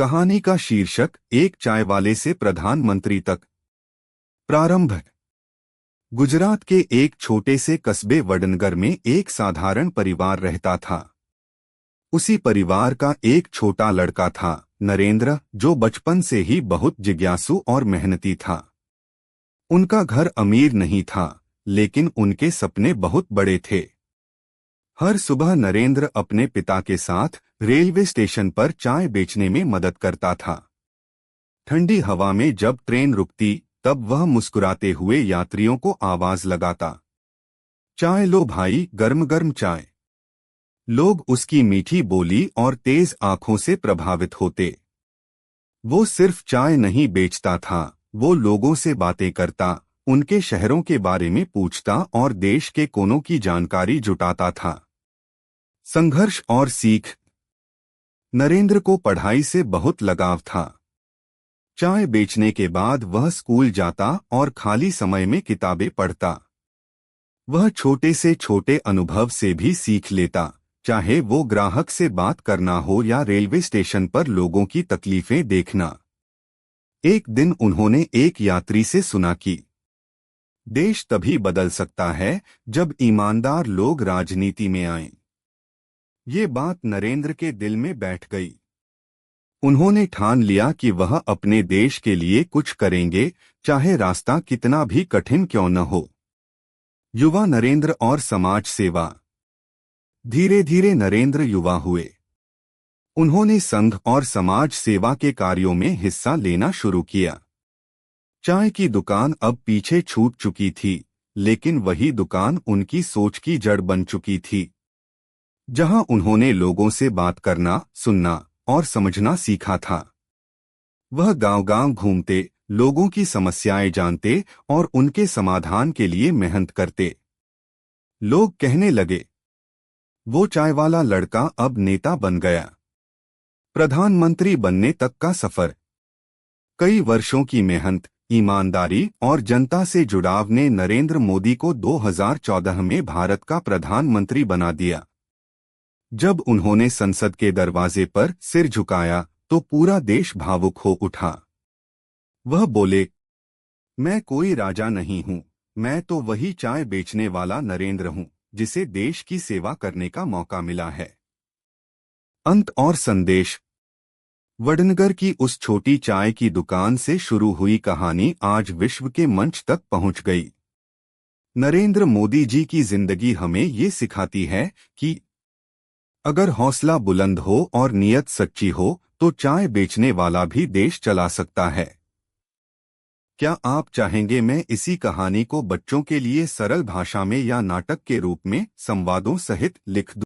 कहानी का शीर्षक एक चाय वाले से प्रधानमंत्री तक। प्रारंभ। गुजरात के एक छोटे से कस्बे वडनगर में एक साधारण परिवार रहता था। उसी परिवार का एक छोटा लड़का था, नरेंद्र, जो बचपन से ही बहुत जिज्ञासु और मेहनती था। उनका घर अमीर नहीं था, लेकिन उनके सपने बहुत बड़े थे। हर सुबह नरेंद्र अपने पिता के साथ रेलवे स्टेशन पर चाय बेचने में मदद करता था। ठंडी हवा में जब ट्रेन रुकती, तब वह मुस्कुराते हुए यात्रियों को आवाज लगाता, चाय लो भाई, गर्म गर्म चाय। लोग उसकी मीठी बोली और तेज आंखों से प्रभावित होते। वो सिर्फ चाय नहीं बेचता था, वो लोगों से बातें करता, उनके शहरों के बारे में पूछता और देश के कोनों की जानकारी जुटाता था। संघर्ष और सीख। नरेंद्र को पढ़ाई से बहुत लगाव था। चाय बेचने के बाद वह स्कूल जाता और खाली समय में किताबें पढ़ता। वह छोटे से छोटे अनुभव से भी सीख लेता, चाहे वो ग्राहक से बात करना हो या रेलवे स्टेशन पर लोगों की तकलीफें देखना। एक दिन उन्होंने एक यात्री से सुना कि देश तभी बदल सकता है जब ईमानदार लोग राजनीति में आएं। ये बात नरेंद्र के दिल में बैठ गई। उन्होंने ठान लिया कि वह अपने देश के लिए कुछ करेंगे, चाहे रास्ता कितना भी कठिन क्यों न हो। युवा नरेंद्र और समाज सेवा। धीरे धीरे नरेंद्र युवा हुए। उन्होंने संघ और समाज सेवा के कार्यों में हिस्सा लेना शुरू किया। चाय की दुकान अब पीछे छूट चुकी थी, लेकिन वही दुकान उनकी सोच की जड़ बन चुकी थी। जहां उन्होंने लोगों से बात करना, सुनना और समझना सीखा था। वह गांव-गांव घूमते, लोगों की समस्याएं जानते और उनके समाधान के लिए मेहनत करते। लोग कहने लगे, वो चाय वाला लड़का अब नेता बन गया। प्रधानमंत्री बनने तक का सफर। कई वर्षों की मेहनत, ईमानदारी और जनता से जुड़ाव ने नरेंद्र मोदी को 2014 में भारत का प्रधानमंत्री बना दिया। जब उन्होंने संसद के दरवाजे पर सिर झुकाया, तो पूरा देश भावुक हो उठा। वह बोले, मैं कोई राजा नहीं हूं, मैं तो वही चाय बेचने वाला नरेंद्र हूं, जिसे देश की सेवा करने का मौका मिला है। अंत और संदेश। वडनगर की उस छोटी चाय की दुकान से शुरू हुई कहानी आज विश्व के मंच तक पहुंच गई। नरेंद्र मोदी जी की जिंदगी हमें ये सिखाती है कि अगर हौसला बुलंद हो और नीयत सच्ची हो, तो चाय बेचने वाला भी देश चला सकता है। क्या आप चाहेंगे मैं इसी कहानी को बच्चों के लिए सरल भाषा में या नाटक के रूप में संवादों सहित लिख दूं?